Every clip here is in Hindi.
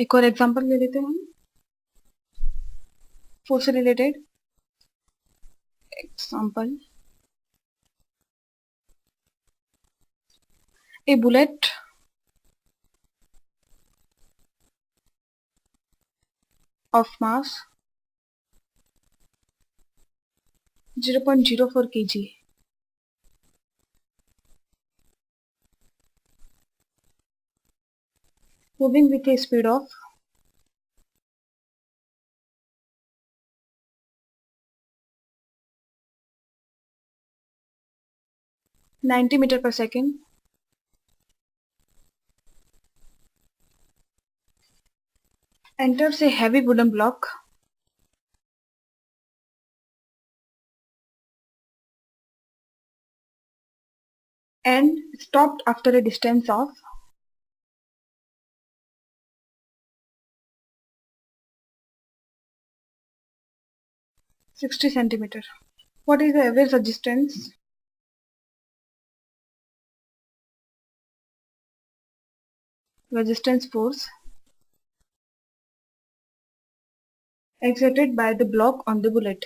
एक और एग्जांपल ले लेते हैं हम फोर्स से related example. A bullet of mass 0.04 kg moving with a speed of 90 meter per second enters a heavy wooden block and stopped after a distance of 60 centimeter. What is the average resistance force exerted by the block on the bullet?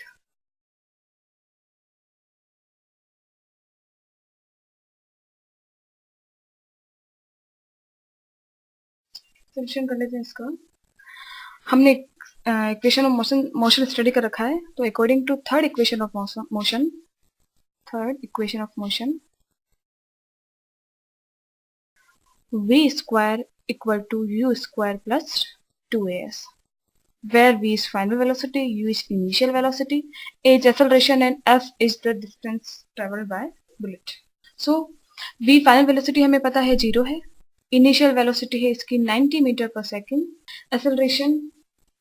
Solution कर लेते हैं इसका। हमने इक्वेशन ऑफ मोशन स्टडी कर रखा है, तो according to third equation of motion v square equal to u square plus 2as, where v is final velocity, u is initial velocity, a is acceleration and f is the distance traveled by bullet. So v final velocity हमें पता है 0 है, इनिशियल वेलोसिटी है इसकी 90 मीटर पर सेकेंड, एक्सेलरेशन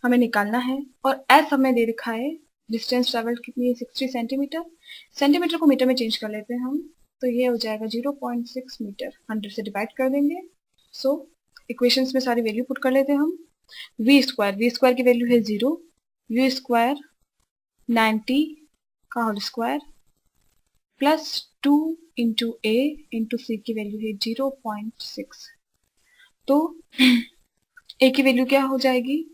हमें निकालना है और एस हमें दे रखा है डिस्टेंस ट्रेवल कितनी है 60 सेंटीमीटर। सेंटीमीटर को मीटर में चेंज कर लेते हैं हम, तो ये हो जाएगा 0.6 मीटर, 100 से डिवाइड कर देंगे। सो इक्वेशंस में सारी वैल्यू पुट कर लेते हैं हम। वी स्क्वायर की वैल्यू है 0, यू स्क्वायर 90 का होल स्क्वायर प्लस 2 इंटू ए इंटू सी की वैल्यू है 0.6। तो ए की वैल्यू क्या हो जाएगी,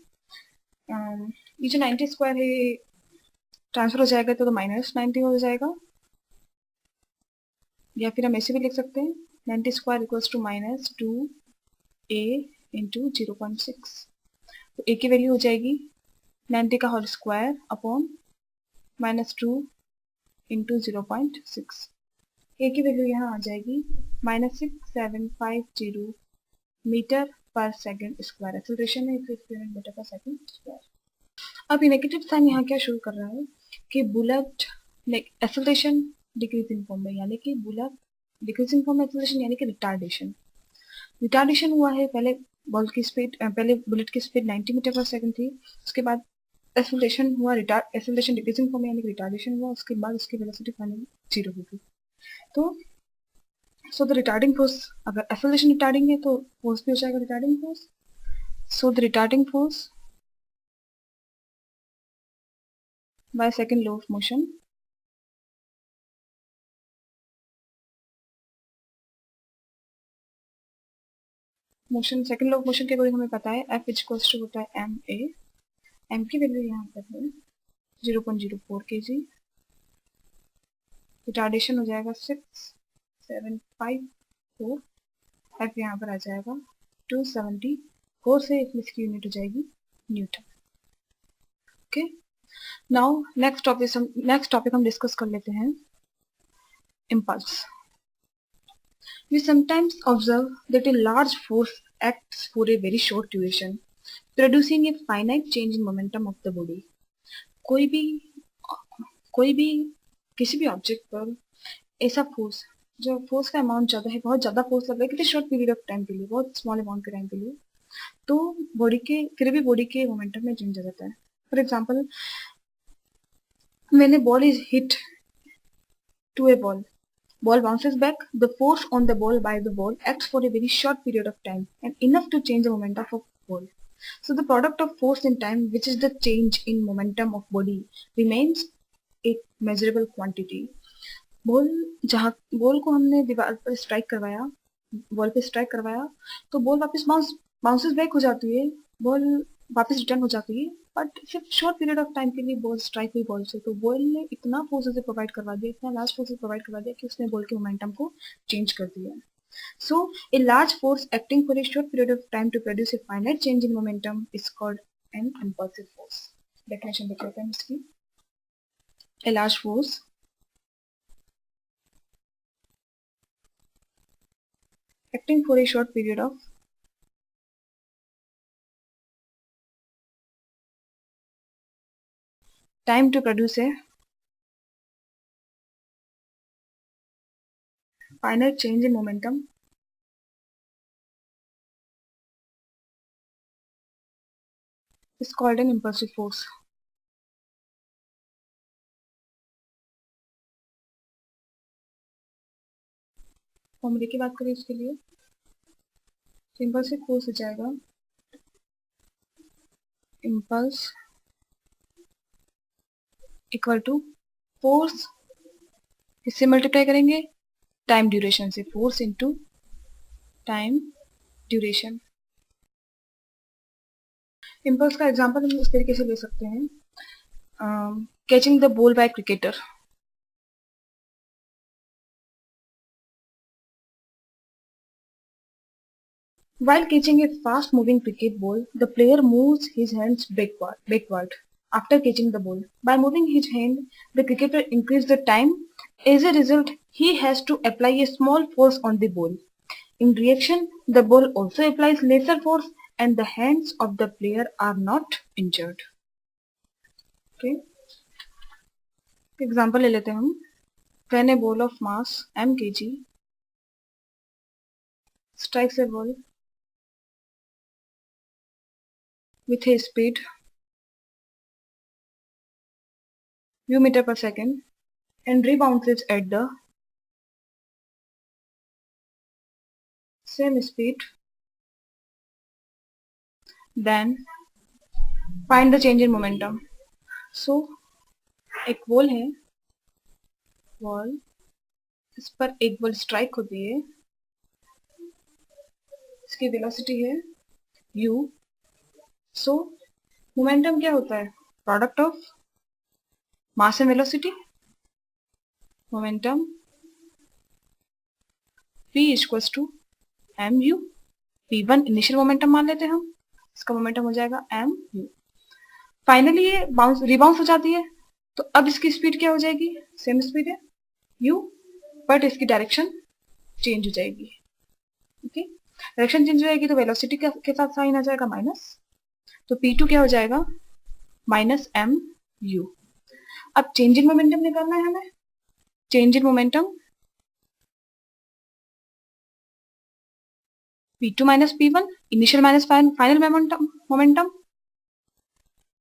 ये जो 90 स्क्वायर है ट्रांसफर हो जाएगा तो माइनस 90 हो जाएगा, या फिर हम ऐसे भी लिख सकते हैं 90 square equals to minus 2 a into 0.6। तो ए की वैल्यू हो जाएगी 90 का whole square upon minus 2 into 0.6। A की वैल्यू यहाँ आ जाएगी -6750 metre per second square, acceleration है 1 मीटर पर सेकेंड स्क्वायर। अब ये नेगेटिव साइन यहाँ क्या शो कर रहा है कि बुलेट एक्सेलरेशन डिक्रीजिंग फॉर्म में, यानी कि बुलेट डिक्रीजिंग फॉर्म में एक्सेलरेशन यानी कि रिटार्डेशन हुआ है। पहले बॉल की स्पीड, पहले बुलेट की स्पीड 90 मीटर पर सेकंड थी, उसके बाद एक्सेलरेशन हुआ, एक्सेलरेशन डिक्रीजिंग फॉर्म में यानी कि रिटार्डेशन हुआ, उसके बाद उसकी वेलोसिटी फाइनली 0 होगी। तो सो द रिटार्डिंग फोर्स, अगर एक्सेलरेशन रिटार्डिंग है तो फोर्स भी हो जाएगा retarding force. So the retarding force by second law of motion second law of motion के अकॉर्डिंग हमें पता है F इक्वल्स टू होता है ma, m की वैल्यू यहाँ पर है 0.04 kg, रिटार्डेशन हो जाएगा 6754, F यहाँ पर आ जाएगा 274 से इसकी यूनिट हो जाएगी Newton. Okay, now next topic हम डिस्कस कर लेते हैं impulse. We sometimes observe that a large force acts for a very short duration, producing a finite change in momentum of the body. कोई भी किसी भी ऑब्जेक्ट पर ऐसा फोर्स, जो फोर्स का अमाउंट ज़्यादा है, बहुत ज़्यादा फोर्स लग रहा है कितने शॉर्ट पीरियड ऑफ टाइम के लिए, बहुत स्मॉल अमाउंट के टाइम के लिए, तो फिर भी बॉडी के मोमेंटम में चेंज आ जाता है। For example, when a ball is hit to a ball bounces back, the force on the ball by the ball acts for a very short period of time and enough to change the momentum of ball. So the product of force in time, which is the change in momentum of body, remains a measurable quantity. Ball को हमने दीवार पर स्ट्राइक करवाया, बॉल पे स्ट्राइक करवाया, तो बॉल वापस बाउंसेस बैक हो जाती है बॉल वापस रिटर्न हो जाती है, बट सिर्फ शॉर्ट पीरियड ऑफ टाइम के लिए बॉल स्ट्राइक हुई बॉल से, तो बॉल ने इतना फोर्स उसे प्रोवाइड करवा दिया, इतना लार्ज फोर्स प्रोवाइड करवा दिया कि उसने बॉल के मोमेंटम को चेंज कर दिया। So a large force acting for a short period of time to produce a finite change in momentum is called an impulsive force. Definition देख लेते हैं इसकी। A large force acting for a short period of time to produce a finite change in momentum is called an impulsive force. फॉर्मूले की बात करें इसके लिए, इम्पल्सिव फोर्स हो जाएगा इम्पल्स इक्वल टू फोर्स, इससे मल्टीप्लाई करेंगे टाइम ड्यूरेशन से, force into time duration. Impulse का एग्जांपल हम इस तरीके से ले सकते हैं, catching the ball by cricketer. While catching a fast-moving cricket ball, the player moves his hands backward after catching the ball. By moving his hand, the cricketer increases the time. As a result, he has to apply a small force on the ball. In reaction, the ball also applies lesser force and the hands of the player are not injured. Okay. Example ले लेते हैं हम. When a ball of mass m kg strikes a ball with a speed u meter per second and rebounds it at the same speed, then find the change in momentum. So एक बॉल है, बॉल, इस पर एक बॉल स्ट्राइक होती है, इसकी वेलोसिटी है u. सो मोमेंटम क्या होता है, product of mass and velocity, momentum v equals to m u. v1 initial momentum मान लेते हैं हम, इसका मोमेंटम हो जाएगा एम यू। फाइनली ये बाउंस रिबाउंस हो जाती है, तो अब इसकी स्पीड क्या हो जाएगी, सेम स्पीड है u, बट इसकी डायरेक्शन चेंज हो जाएगी। ओके, डायरेक्शन चेंज हो जाएगी तो वेलोसिटी के साथ साइन आ जाएगा माइनस, तो P2 क्या हो जाएगा, माइनस एम यू। अब चेंज इन मोमेंटम निकालना है हमें, change in momentum P2 minus P1, initial minus final momentum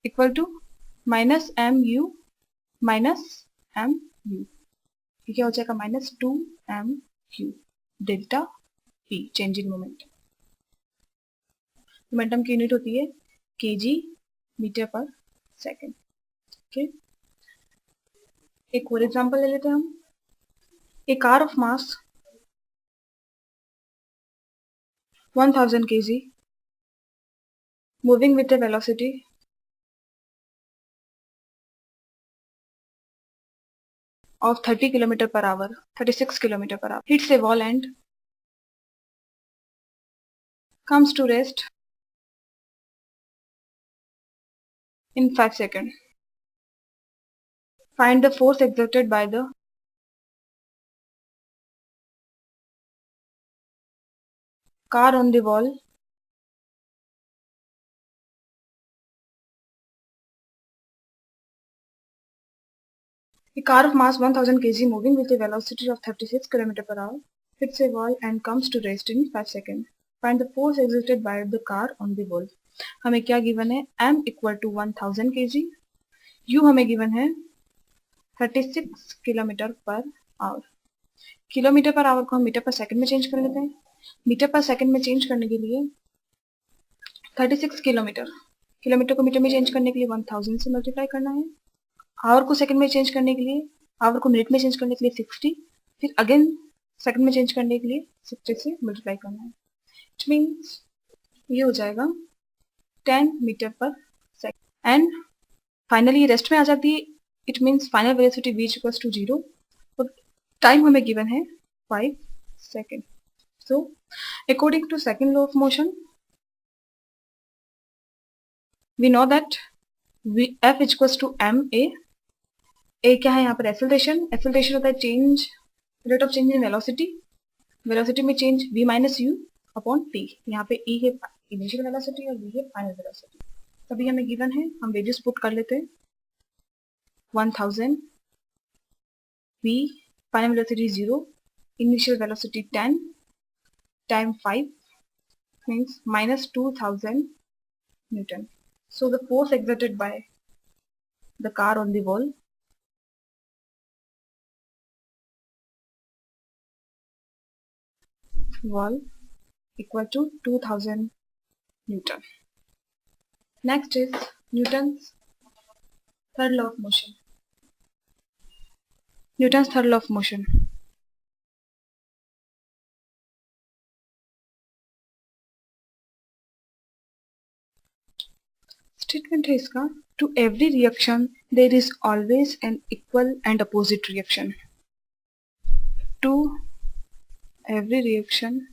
equal to minus m u minus m u, क्या हो जाएगा, minus 2 m u delta P, change in momentum. Momentum की यूनिट होती है kg metre per second. Okay, एक और एग्जांपल ले लेते हैं हम। A car of mass 1000 kg moving with a velocity of 30 km per hour, 36 km per hour, hits a wall and comes to rest in 5 seconds. Find the force exerted by the car on the wall A car of mass 1000 kg moving with a velocity of 36 km per hour hits a wall and comes to rest in 5 seconds. Find the force exerted by the car on the wall. हमें क्या गिवन है, m equal to 1000 kg, u हमें गिवन है 36 kilometre per hour. Kilometre per hour को हम मीटर पर सेकंड में चेंज कर लेते हैं। मीटर पर सेकंड में चेंज करने के लिए 36 किलोमीटर, किलोमीटर को मीटर में चेंज करने के लिए 1000 से मल्टीप्लाई करना है। आवर को सेकंड में चेंज करने के लिए, आवर को मिनट में चेंज करने के लिए 60, फिर अगेन सेकंड में चेंज करने के लिए 60 से मल्टीप्लाई करना है। इट मीन्स ये हो जाएगा 10 metre per second and finally rest में आ जाती है. It means final velocity v equals to 0 और टाइम हमें गिवन है 5 second. So according to second law of motion we know that f equals to m a क्या है यहाँ पर एक्सेलरेशन. एक्सेलरेशन होता है change rate of change in velocity. Velocity में change v minus u upon t. यहाँ पे e है इनिशियल वेलोसिटी और v है फाइनल वेलोसिटी. तभी हमें गिवन है, हम वैल्यूज पुट कर लेते हैं. 1000 v final velocity 0 initial velocity 10 time 5 means minus 2000 Newton. So the force exerted by the car on the wall equal to 2000 Newton. Next is Newton's third law of motion. Newton's third law of motion. Statement है इसका, to every reaction there is always an equal and opposite reaction. To every reaction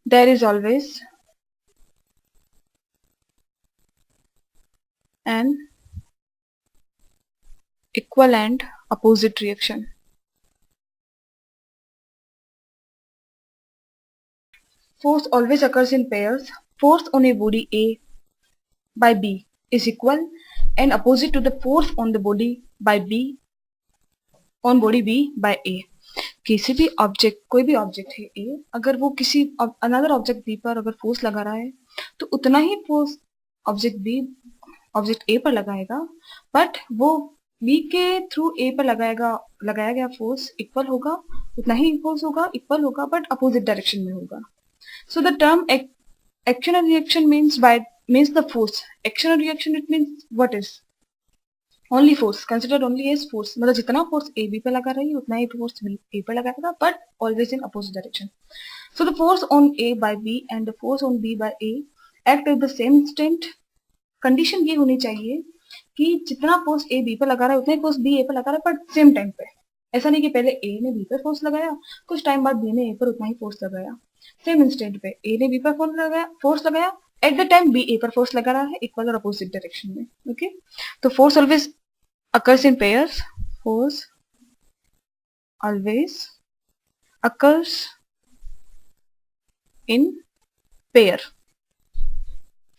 there is always an equal and opposite reaction. Force always occurs in pairs. Force on a body A by B is equal and opposite to the force on the body by B on body B by A. किसी भी ऑब्जेक्ट, कोई भी ऑब्जेक्ट है A, अगर वो किसी अनदर ऑब्जेक्ट B पर अगर फोर्स लगा रहा है तो उतना ही force object B object A पर लगाएगा, बट वो B के थ्रू A पर लगाया गया फोर्स इक्वल होगा, उतना ही फोर्स होगा, इक्वल होगा, बट अपोजिट डायरेक्शन में होगा. So the term action and reaction means the force. Action and reaction, it means what is? Only force. Considered only as force. मतलब जितना force A B पे लगा रही है उतना ही force A पे लगाएगा, but always in opposite direction. So the force on A by B and the force on B by A act at the same instant. Condition ये होनी चाहिए कि जितना force A B पे लगा रहा है उतना ही force B A पे लगा रहा है, but same time पे. ऐसा नहीं कि पहले A ने B पर फोर्स लगाया, कुछ टाइम बाद B ने A पर उतना ही फोर्स लगाया. सेम इंस्टेंट पे A ने B पर फोर्स लगाया at the time B A पर फोर्स लगा रहा है, इक्वल और अपोजिट डायरेक्शन में. ओके, तो force always occurs in pairs. Force always occurs in pair.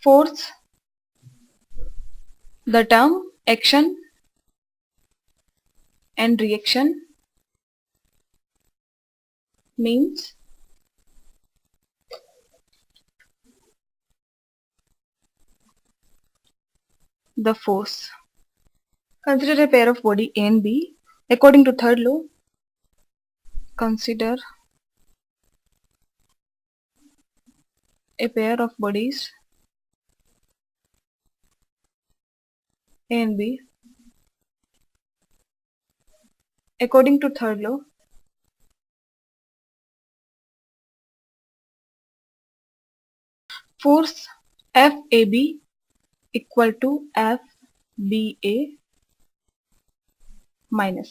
Force, the term action and reaction means the force. Consider a pair of body A and B. According to third law, consider a pair of bodies A and B. According to third law, force FAB equal to FBA minus.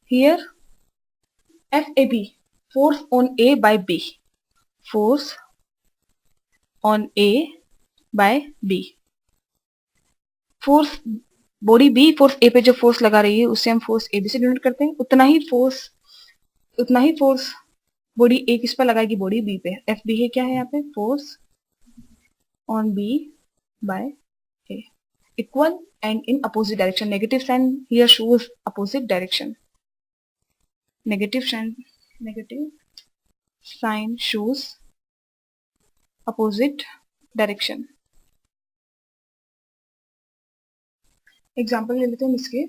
Here FAB, force on A by B. Force on A by B. Force body B force A पे जो फोर्स लगा रही है उससे हम फोर्स ए बी से डिनोट करते हैं. उतना ही फोर्स बॉडी ए किस पर लगाएगी, बॉडी बी पे. एफ बी है क्या है यहाँ पे, force on B by A, equal and in opposite direction. Negative sign here shows opposite direction. Negative sign shows opposite direction. Example ले लेते हैं इसके.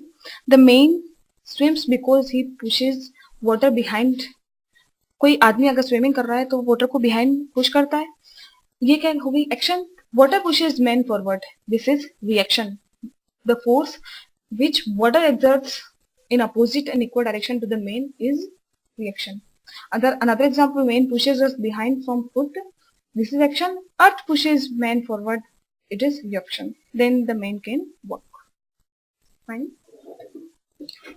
The men swims because he pushes water behind. कोई आदमी अगर स्विमिंग कर रहा है तो वाटर को बिहाइंड पुश करता है. ये क्या हो गई, action. Water pushes man forward, this is reaction. The force which water exerts in opposite and equal direction to the main is reaction. Another example, man pushes us behind from foot. This is action. Earth pushes man forward. It is reaction. Then the man can walk. Fine.